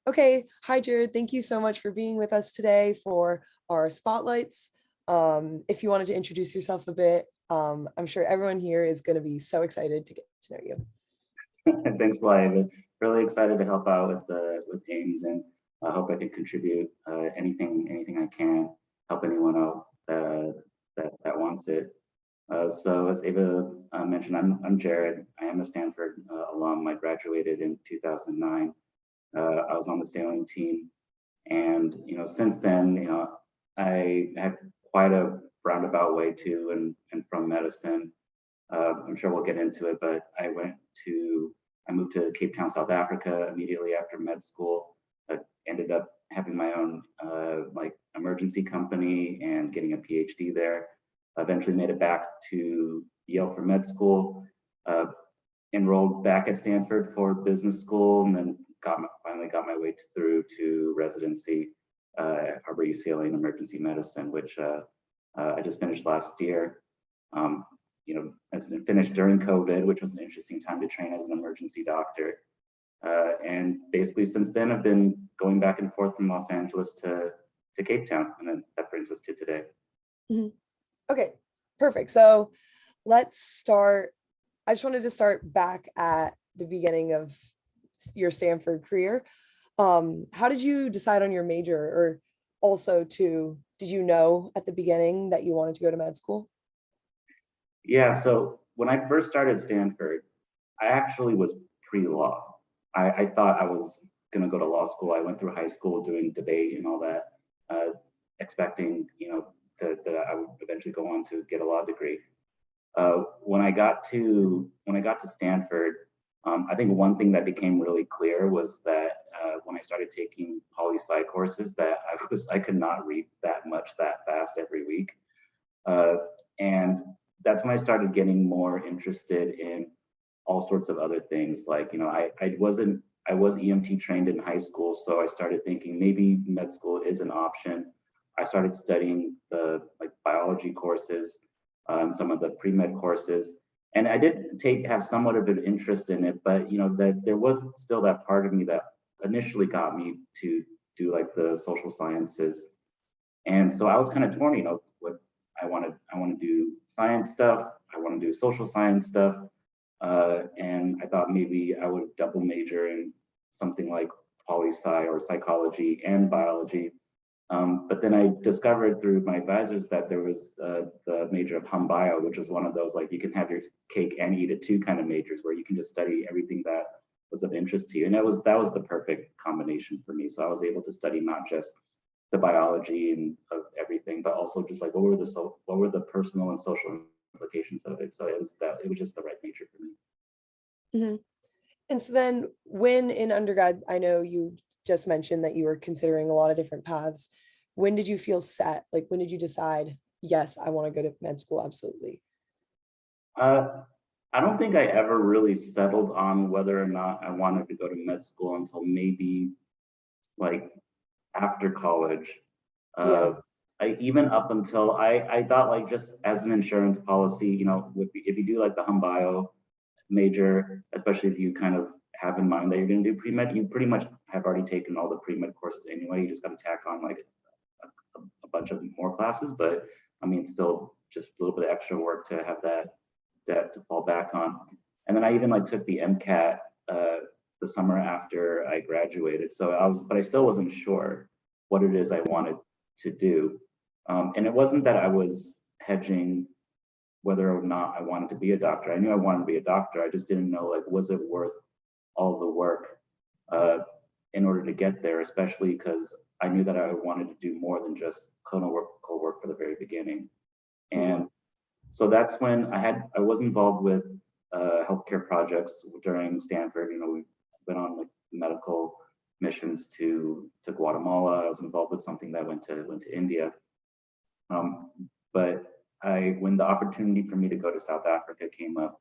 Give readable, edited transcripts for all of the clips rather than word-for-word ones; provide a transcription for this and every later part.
Okay, hi Jared. Thank you so much for being with us today for our spotlights. If you wanted to introduce yourself a bit, I'm sure everyone here is going to be so excited to get to know you. Thanks, Live. Really excited to help out with Ames, and I hope I can contribute anything I can, help anyone out that wants it. So as Ava mentioned, I'm Jared. I am a Stanford alum. I graduated in 2009. I was on the sailing team, and since then, I had quite a roundabout way to and from medicine. I'm sure we'll get into it, but I moved to Cape Town, South Africa immediately after med school. I ended up having my own like emergency company and getting a PhD there. Eventually made it back to Yale for med school. Uh, Enrolled back at Stanford for business school, and then finally got my way through to residency at Harbor UCLA in emergency medicine, which I just finished last year. Um, as it finished during COVID, which was an interesting time to train as an emergency doctor. And basically since then, I've been going back and forth from Los Angeles to Cape Town. And then that brings us to today. Mhm. Okay, perfect. So let's start. I just wanted to start back at the beginning of your Stanford career. How did you decide on your major, or also did you know at the beginning that you wanted to go to med school? Yeah, so when I first started Stanford, I actually was pre-law. I thought I was going to go to law school. I went through high school doing debate and all that, expecting, that I would eventually go on to get a law degree. When I got to Stanford, I think one thing that became really clear was that when I started taking poli-sci courses, that I could not read that much that fast every week. And that's when I started getting more interested in all sorts of other things. Like, I was EMT trained in high school, so I started thinking maybe med school is an option. I started studying the like biology courses, some of the pre-med courses, and I did have somewhat of an interest in it, but that there was still that part of me that initially got me to do like the social sciences. And so I was kind of torn, what I want to do science stuff, I want to do social science stuff. And I thought maybe I would double major in something like poli-sci or psychology and biology. But then I discovered through my advisors that there was the major of hum bio, which is one of those like you can have your cake and eat it too kind of majors where you can just study everything that was of interest to you. And that was the perfect combination for me. So I was able to study not just the biology and of everything, but also just like what were the personal and social implications of it. So it was just the right major for me. Mhm. And so then when in undergrad, I know you just mentioned that you were considering a lot of different paths. When did you feel set? Like when did you decide, yes, I want to go to med school? Absolutely. Uh, I don't think I ever really settled on whether or not I wanted to go to med school until maybe like after college. Yeah. Uh, even up until I thought like just as an insurance policy, if you do like the hum bio major, especially if you kind of have in mind that you're going to do pre-med, you pretty much have already taken all the pre-med courses anyway. You just got to tack on like a bunch of more classes, but I mean, still just a little bit of extra work to have that to fall back on. And then I even like took the MCAT the summer after I graduated. So but I still wasn't sure what it is I wanted to do. And it wasn't that I was hedging whether or not I wanted to be a doctor. I knew I wanted to be a doctor. I just didn't know, like, was it worth all the work uh, in order to get there, especially because I knew that I wanted to do more than just clinical work for the very beginning. Mhm. And so that's when I was involved with healthcare projects during Stanford. We went on like medical missions to Guatemala. I was involved with something that went to India. Um, but when the opportunity for me to go to South Africa came up,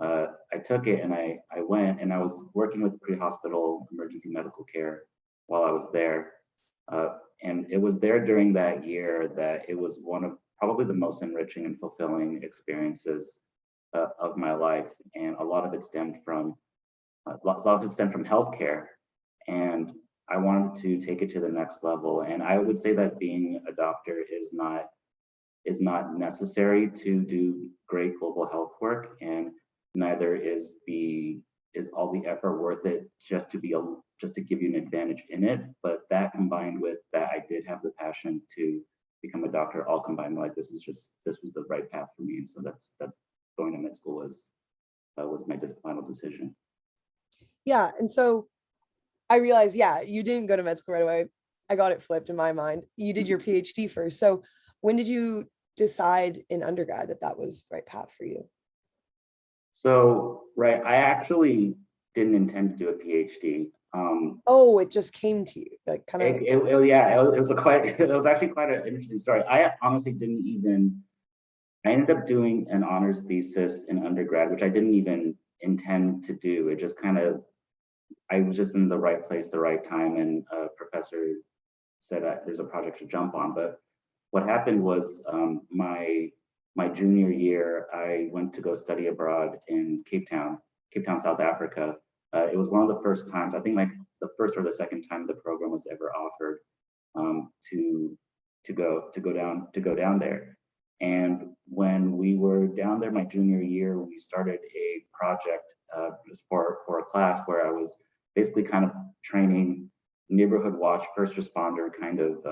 I took it and I went, and I was working with pre-hospital emergency medical care while I was there. And it was there during that year that it was one of probably the most enriching and fulfilling experiences of my life. And a lot of it stemmed from healthcare. And I wanted to take it to the next level. And I would say that being a doctor is not necessary to do great global health work, and neither is all the effort worth it just to give you an advantage in it. But that combined with that, I did have the passion to become a doctor, all combined. Like this was the right path for me, and so that's going to med school was my final decision. Yeah. And so I realized, yeah, you didn't go to med school right away. I got it flipped in my mind. You did your PhD first. So when did you decide in undergrad that that was the right path for you? So, right, I actually didn't intend to do a PhD. Oh, it just came to you, like kind of. Yeah, it was it was actually quite an interesting story. I honestly didn't even, I ended up doing an honors thesis in undergrad, which I didn't even intend to do. It just kind of, I was just in the right place, the right time, and a professor said there's a project to jump on. But what happened was my junior year, I went to go study abroad in Cape Town, South Africa. It was one of the first times, I think like the first or the second time the program was ever offered to go down there. And when we were down there my junior year, we started a project just for a class where I was basically kind of training neighborhood watch, first responder kind of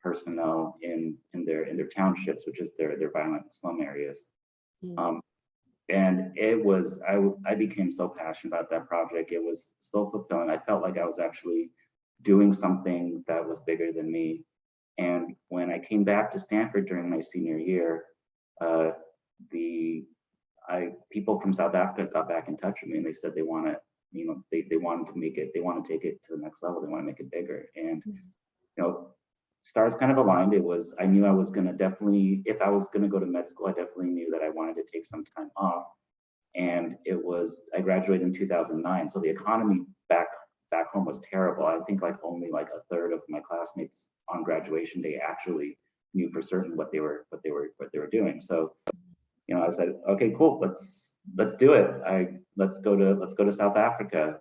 personnel in their townships, which is their violent slum areas. Mm. And it was I became so passionate about that project. It was so fulfilling. I felt like I was actually doing something that was bigger than me. And when I came back to Stanford during my senior year, uh, the people from South Africa got back in touch with me and they said they want to, they wanted to make it, they want to take it to the next level, they want to make it bigger. And stars kind of aligned. I knew I was going to definitely, if I was going to go to med school, I definitely knew that I wanted to take some time off. And I graduated in 2009. So the economy back home was terrible. I think like only like a third of my classmates on graduation day actually knew for certain what they were doing. So, I said, okay, cool, let's do it. Let's go to South Africa.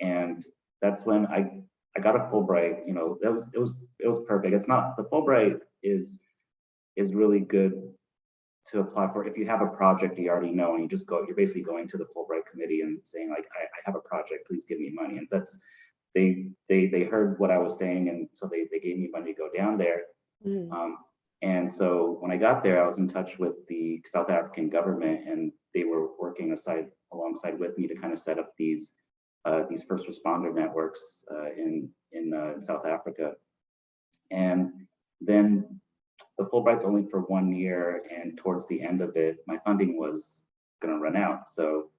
And that's when I got a Fulbright. It was perfect. It's not, the Fulbright is really good to apply for if you have a project you already know, and you're basically going to the Fulbright committee and saying like, I have a project, please give me money. And that's, they heard what I was saying, and so they gave me money to go down there. Mm. And so when I got there, I was in touch with the South African government, and they were working alongside with me to kind of set up these first responder networks in South Africa. And then the Fulbright's only for 1 year, and towards the end of it, my funding was going to run out. So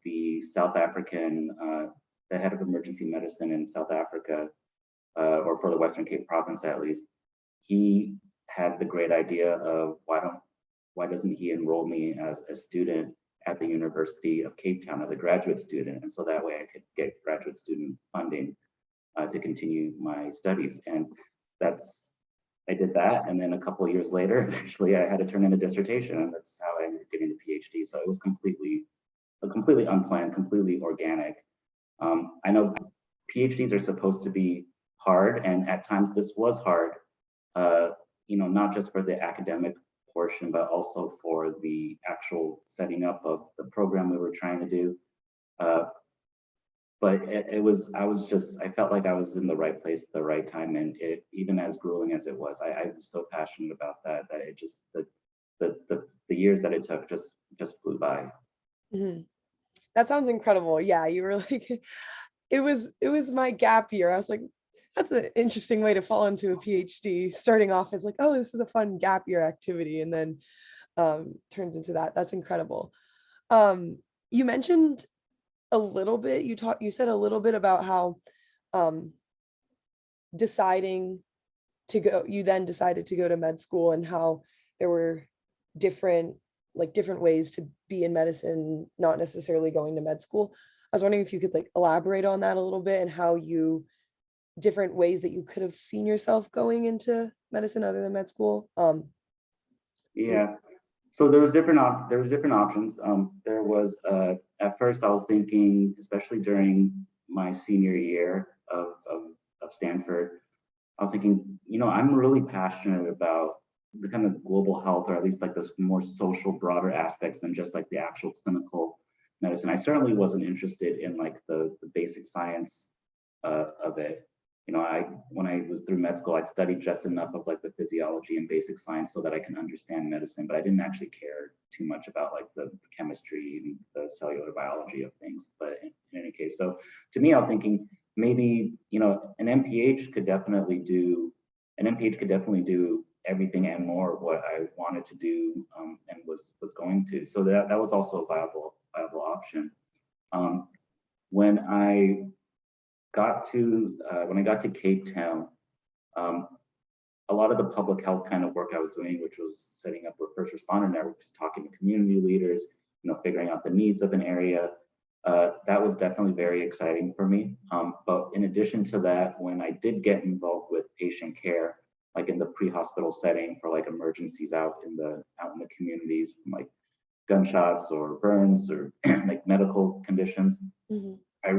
the South African, the head of emergency medicine in South Africa, or for the Western Cape province at least, he had the great idea of why doesn't he enroll me as a student at the University of Cape Town as a graduate student, and so that way I could get graduate student funding to continue my studies. And I did that, and then a couple of years later, eventually I had to turn in a dissertation, and that's how I ended up getting the PhD. So it was completely unplanned, completely organic. I know PhDs are supposed to be hard, and at times this was hard, not just for the academic portion, but also for the actual setting up of the program we were trying to do. But I felt like I was in the right place at the right time. And even as grueling as it was, I was so passionate about that it just, the years that it took just flew by. Mm-hmm. That sounds incredible. Yeah, you were like, it was my gap year. I was like, that's an interesting way to fall into a PhD, starting off as like, oh, this is a fun gap year activity, and then turns into that. That's incredible. You mentioned a little bit, you said a little bit about how um, you then decided to go to med school, and how there were different ways to be in medicine, not necessarily going to med school. I was wondering if you could like elaborate on that a little bit, and how different ways that you could have seen yourself going into medicine other than med school. Yeah. So there was different options. There was at first I was thinking, especially during my senior year of of Stanford, I was thinking, I'm really passionate about the kind of global health, or at least like those more social, broader aspects than just like the actual clinical medicine. I certainly wasn't interested in like the basic science of it. When I was through med school, I'd studied just enough of like the physiology and basic science so that I can understand medicine, but I didn't actually care too much about like the chemistry and the cellular biology of things. But in any case, so to me, I was thinking maybe, an MPH could definitely do everything and more of what I wanted to do, and was going to. So that was also a viable option. Um, when I when I got to Cape Town, um, a lot of the public health kind of work I was doing, which was setting up first responder networks, talking to community leaders, figuring out the needs of an area, that was definitely very exciting for me. But in addition to that, when I did get involved with patient care, like in the pre-hospital setting for like emergencies out in the communities, from like gunshots or burns or like medical conditions, Mm-hmm. I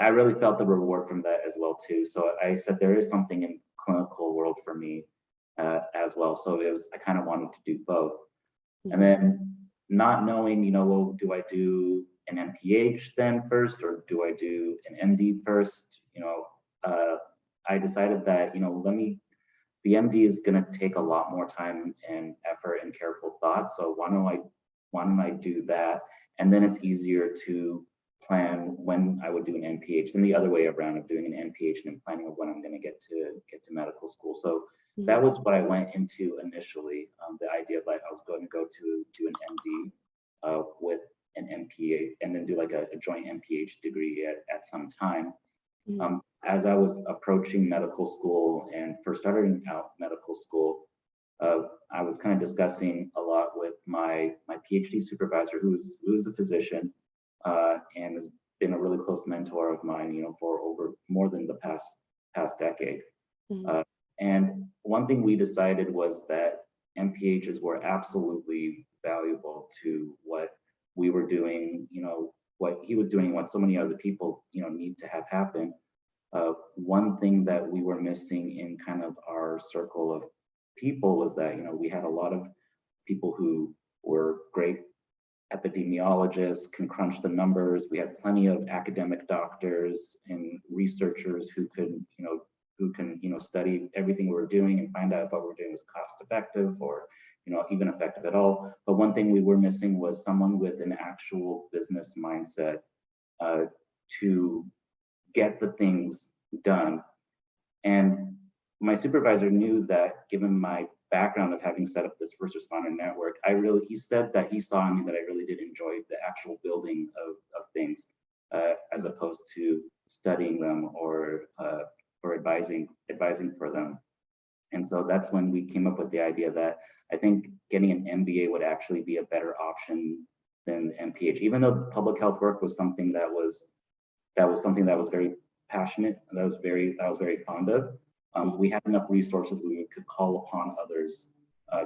really felt the reward from that as well too. So I said there is something in clinical world for me as well. So I kind of wanted to do both. And Mm-hmm. then not knowing, well, do I do an MPH then first, or do I do an MD first? I decided that, the MD is going to take a lot more time and effort and careful thought. So why don't I do that? And then it's easier to plan when I would do an MPH than the other way around of doing an MPH and then planning of when I'm going to get to medical school. So that was what I went into initially. The idea of like I was going to go to do an MD with an MPA and then do like a joint MPH degree at some time. Mm-hmm. As I was approaching medical school and first starting out medical school, I was kind of discussing a lot with my PhD supervisor, who is a physician and has been a really close mentor of mine, for over more than the past decade. Mm-hmm. And one thing we decided was that MPHs were absolutely valuable to what we were doing, what he was doing, what so many other people, need to have happen. One thing that we were missing in kind of our circle of people was that, we had a lot of people who were great epidemiologists, can crunch the numbers. We had plenty of academic doctors and researchers who could, study everything we were doing and find out if what we're doing was cost effective or, even effective at all. But one thing we were missing was someone with an actual business mindset to get the things done. And my supervisor knew that, given my background of having set up this first responder network, he said that he saw in me that I really did enjoy the actual building of things, as opposed to studying them or advising for them. And so that's when we came up with the idea that I think getting an MBA would actually be a better option than MPH, even though public health work was something that was very passionate, and that I was very fond of. We had enough resources where we could call upon others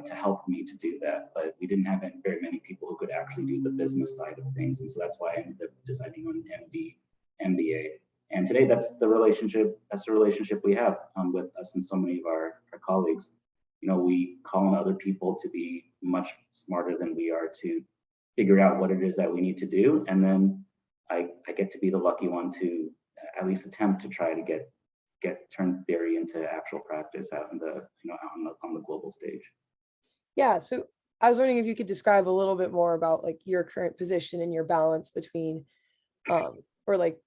to help me to do that, but we didn't have very many people who could actually do the business side of things, and so that's why I ended up deciding on MD, MBA. And today, that's the relationship we have with us and so many of our colleagues. We call on other people to be much smarter than we are to figure out what it is that we need to do, and then I get to be the lucky one to at least attempt to try to turn theory into actual practice out in the on the global stage. Yeah, so I was wondering if you could describe a little bit more about like your current position and your balance between or like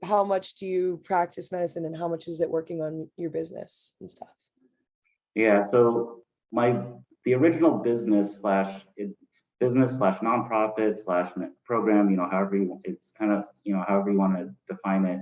how much do you practice medicine and how much is it working on your business and stuff? Yeah, so the original business slash nonprofit slash program, it's kind of, however you want to define it.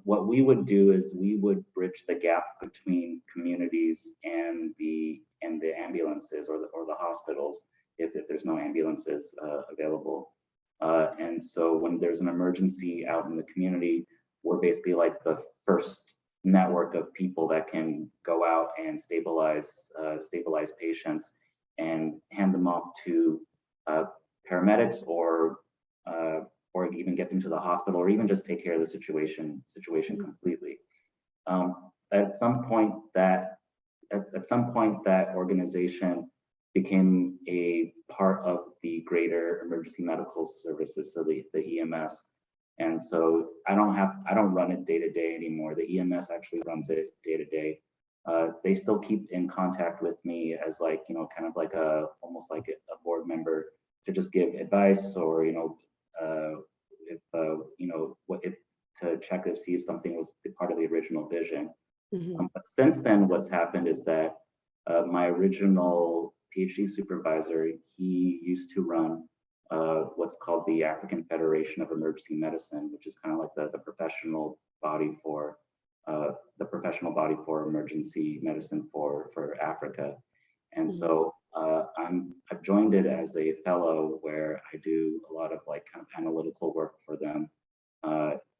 What we would do is we would bridge the gap between communities and the ambulances or the hospitals if there's no ambulances available. And so when there's an emergency out in the community, we're basically like the first network of people that can go out and stabilize patients and hand them off to paramedics or or even get them to the hospital, or even just take care of the situation Mhm. completely. At some point that at some point that organization became a part of the greater emergency medical services, so the EMS. And so I don't run it day to day anymore. The EMS actually runs it day to day. They still keep in contact with me as like, you know, kind of like almost like a board member to just give advice, or, you know, if, you know, what if to check to see if something was part of the original vision. Mhm. But since then, what's happened is that my original PhD supervisor, he used to run what's called the African Federation of Emergency Medicine, which is kind of like the professional body for emergency medicine for Africa. And Mhm. so I've joined it as a fellow, where I do a lot of like kind of analytical work for them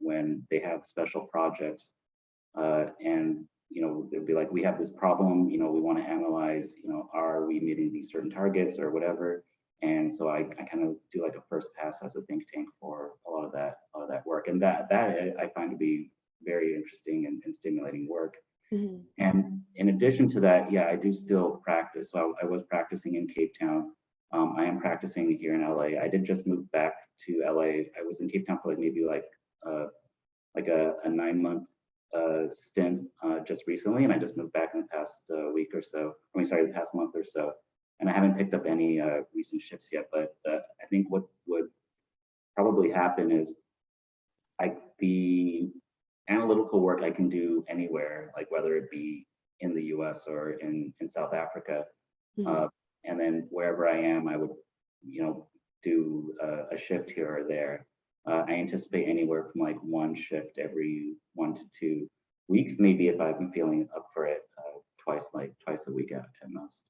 when they have special projects. And you know, they'll be like, we have this problem, you know, we want to analyze, you know, are we meeting these certain targets or whatever. And so I kind of do like a first pass as a think tank for a lot of that work. And that I find to be very interesting and stimulating work. Mhm. And in addition to that, yeah, I do still practice. So I was practicing in Cape Town. I am practicing here in LA. I did just move back to LA. I was in Cape Town for like maybe like a 9 month stint just recently, and I just moved back in the past week or so. I mean, sorry, the past month or so, and I haven't picked up any recent shifts yet. But I think what would probably happen is the analytical work I can do anywhere, like whether it be in the U.S. or in South Africa, Mhm. uh, and then wherever I am, I would, you know, do a shift here or there. I anticipate anywhere from like one shift every 1 to 2 weeks, maybe if I've been feeling up for it, twice a week at most.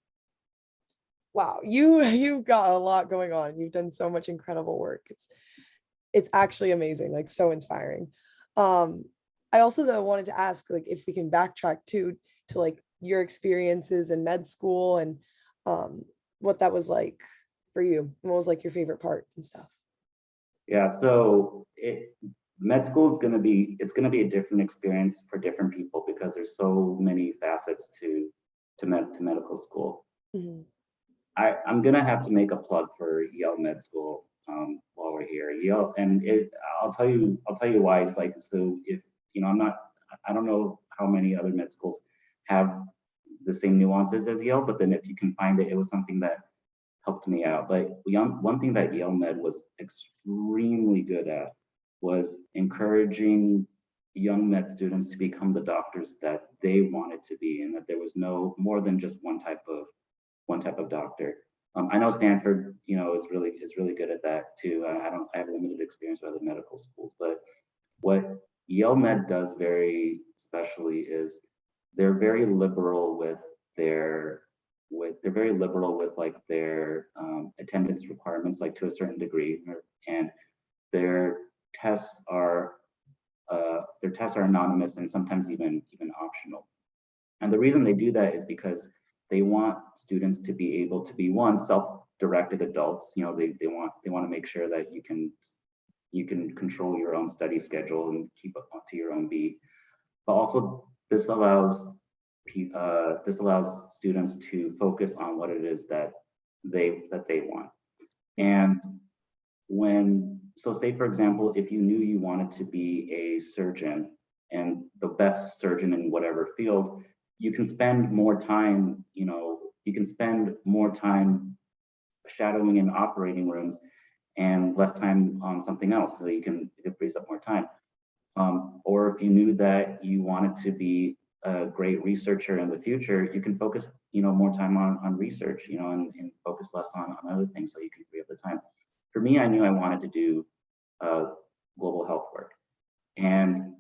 Wow, you you've got a lot going on. You've done so much incredible work. It's actually amazing, like so inspiring. Um, I also though wanted to ask, like, if we can backtrack to like your experiences in med school and um what that was like for you, and what was like your favorite part and stuff. Yeah, so med school is going to be it's going to be a different experience for different people because there's so many facets to medical school. Mhm. I'm gonna have to make a plug for Yale Med School while we're here. Yale, and I'll tell you why. It's like, so if you know, I don't know how many other med schools have the same nuances as Yale, but then if you can find it, it was something that helped me out. But one thing that Yale Med was extremely good at was encouraging young med students to become the doctors that they wanted to be, and that there was no more than just one type of doctor. I know Stanford, you know, is really good at that too. I have limited experience with other medical schools, but what Yale Med does very specially is they're very liberal with their they're very liberal with like their attendance requirements, like to a certain degree, and their their tests are anonymous and sometimes even optional. And the reason they do that is because they want students to be able to be, one, self-directed adults. You know, they want to make sure that you can control your own study schedule and keep up to your own beat. But also this allows students to focus on what it is that they want. And so say for example, if you knew you wanted to be a surgeon and the best surgeon in whatever field, you can spend more time, you know, you can spend more time shadowing in operating rooms and less time on something else, so you can it frees up more time. Or if you knew that you wanted to be a great researcher in the future, you can focus, you know, more time on research, you know, and focus less on other things, so you can free up the time. For me, I knew I wanted to do uh, global health work, and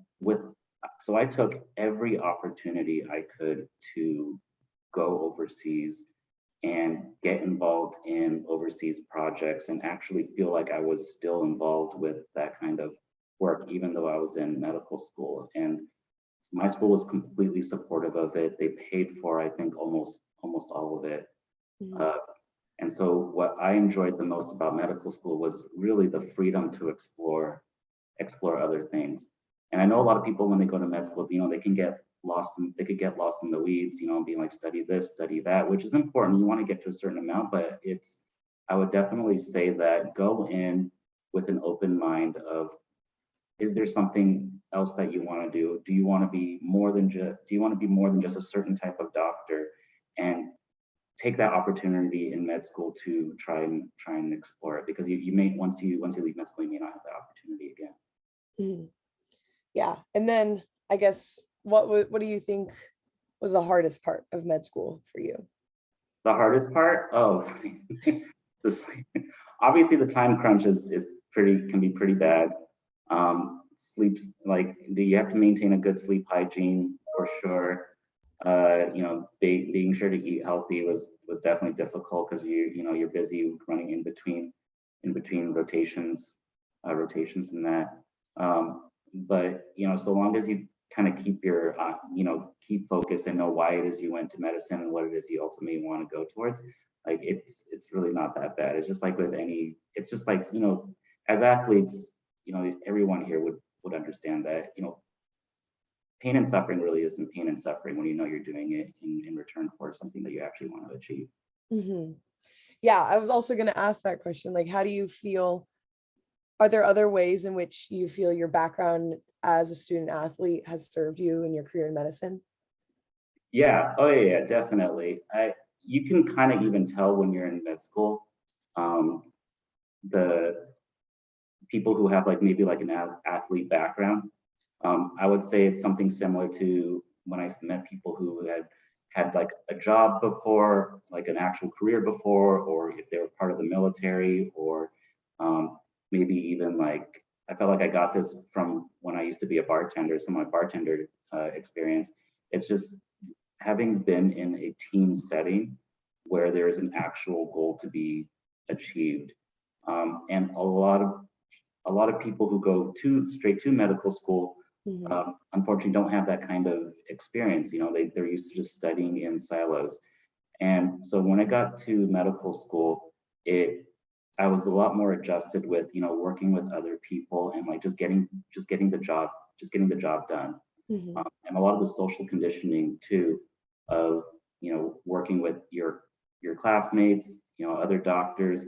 so I took every opportunity I could to go overseas and get involved in overseas projects and actually feel like I was still involved with that kind of work, even though I was in medical school. And my school was completely supportive of it. They paid for, I think, almost all of it. Mhm. Uh, And so what I enjoyed the most about medical school was really the freedom to explore other things. And I know a lot of people when they go to med school, they can get lost they could get lost in the weeds, being like study this, study that, which is important. You want to get to a certain amount, but I would definitely say that go in with an open mind of, is there something else that you want to do? Do you want to be more than just a certain type of doctor? And take that opportunity in med school to try and explore it, because you may, once you leave med school, you may not have that opportunity again. Mhm. Yeah. And then I guess what do you think was the hardest part of med school for you? The hardest part, oh, this, obviously the time crunch can be pretty bad. Sleeps, like, do you have to maintain a good sleep hygiene for sure. Being sure to eat healthy was definitely difficult, because you're busy running in between rotations and that. But so long as you kind of keep focus and know why it is you went to medicine and what it is you ultimately want to go towards, like it's really not that bad. It's just like with any, it's just like, as athletes, everyone here would understand that, pain and suffering really isn't pain and suffering when you're doing it in return for something that you actually want to achieve. Hmm. Yeah, I was also going to ask that question. Like, how do you feel? Are there other ways in which you feel your background as a student athlete has served you in your career in medicine? Yeah. Oh yeah, definitely. You can kind of even tell when you're in med school, um, the people who have like maybe like an athlete background. I would say it's something similar to when I met people who had like a job before, like an actual career before, or if they were part of the military, or maybe even like, I felt like I got this from when I used to be a bartender, some of my bartender experience. It's just having been in a team setting where there is an actual goal to be achieved. And a lot of people who go straight to medical school, Hmm. unfortunately don't have that kind of experience. They're used to just studying in silos. And so when I got to medical school, I was a lot more adjusted with, working with other people and like just getting the job done. Hmm. And a lot of the social conditioning too, of working with your classmates, other doctors,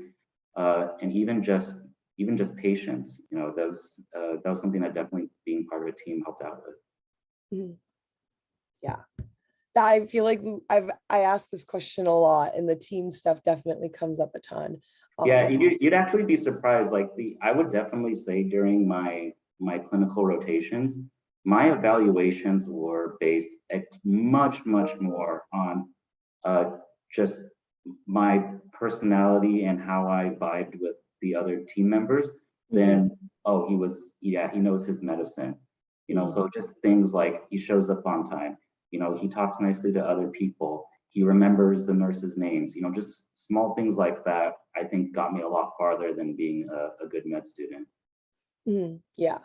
and even just patients. That was something that definitely being part of a team helped out with. Hmm. Yeah. I feel like I asked this question a lot, and the team stuff definitely comes up a ton. Yeah, Um, you'd actually be surprised. Like, I would definitely say during my clinical rotations, my evaluations were based much more on uh, just my personality and how I vibed with the other team members mhm, than, oh, he knows his medicine. mhm, So just things like he shows up on time, he talks nicely to other people, he remembers the nurses' names, just small things like that, I think got me a lot farther than being a good med student. mhm, yeah.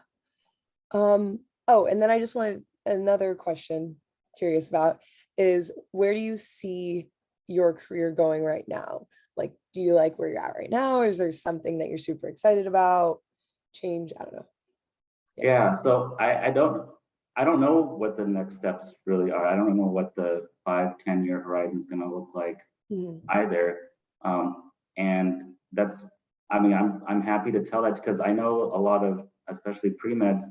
Oh, and then I just wanted another question, curious about, is where do you see your career going right now? Like, do you like where you're at right now? Or is there something that you're super excited about? Change? I don't know. Yeah. Yeah, so I don't know what the next steps really are. I don't know what the 5-10 year horizon is going to look like Mhm, either. And that's, I mean, I'm happy to tell that, because I know a lot of, especially pre-meds,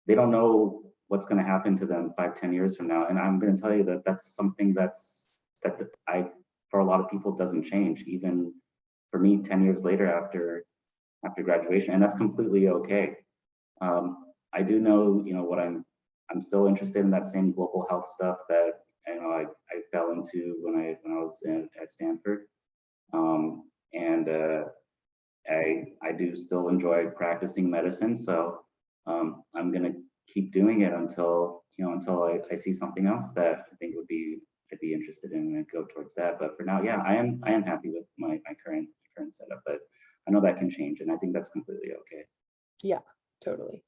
they don't know what's going to happen to them 5-10 years from now. And I'm going to tell you that that's something that I, for a lot of people, doesn't change, even for me 10 years later after graduation. And that's completely okay. I do know, what I'm still interested in that same global health stuff that I fell into when I was at Stanford. And I do still enjoy practicing medicine, so I'm gonna keep doing it until I see something else that I think I'd be interested in, and go towards that. But for now, yeah, I am happy with my current setup, but I know that can change, and I think that's completely okay. yeah, totally.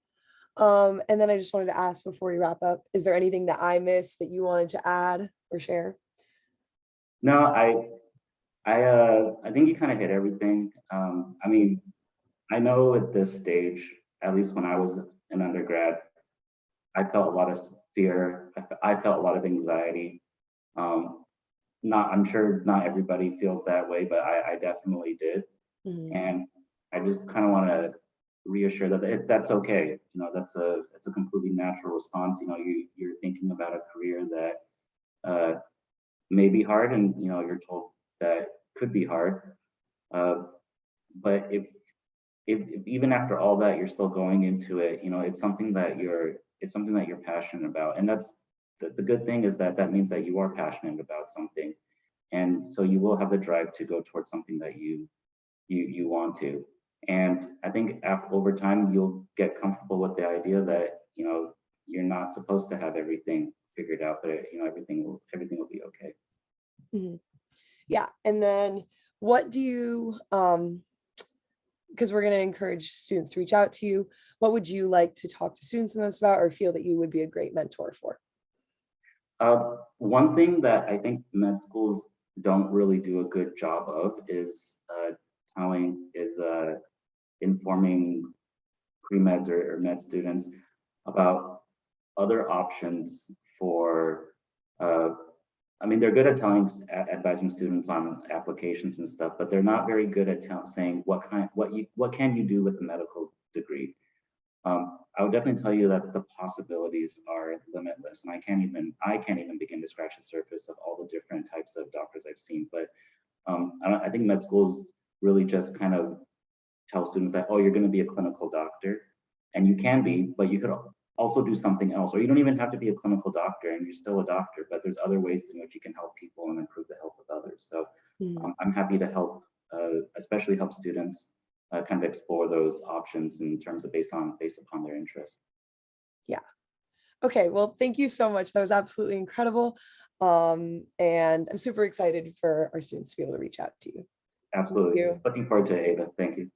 And then I just wanted to ask before we wrap up, is there anything that I missed that you wanted to add or share? No, I think you kind of hit everything. I mean, I know at this stage, at least when I was an undergrad, I felt a lot of fear. I felt a lot of anxiety. Um, I'm sure not everybody feels that way, but I definitely did. Mhm. And I just kind of want to reassure that that's okay. You know, it's a completely natural response. You know, you're thinking about a career that may be hard, and you know, you're told that could be hard. Uh, but if even after all that you're still going into it, you know, it's something that you're passionate about, and that's the good thing is that that means that you are passionate about something, and so you will have the drive to go towards something that you want to. And I think over time you'll get comfortable with the idea that, you know, you're not supposed to have everything figured out, but you know, everything will be okay. Mhm. Yeah. And then what do you, because we're going to encourage students to reach out to you, what would you like to talk to students the most about or feel that you would be a great mentor for? One thing that I think med schools don't really do a good job of is telling is informing pre-meds or med students about other options for uh, I mean, they're good at advising students on applications and stuff, but they're not very good at saying what can you do with a medical degree. I would definitely tell you that the possibilities are limitless, and I can't even begin to scratch the surface of all the different types of doctors I've seen. But I think med schools really just kind of tell students that, oh, you're going to be a clinical doctor, and you can be, but you could also do something else, or you don't even have to be a clinical doctor, and you're still a doctor. But there's other ways in which you can help people and improve the health of others. So Mhm. I'm happy to help, especially help students kind of explore those options in terms of based upon their interests. Yeah. Okay. Well, thank you so much. That was absolutely incredible. And I'm super excited for our students to be able to reach out to you. Thank Absolutely. you. Looking forward to it, Ava. Thank you.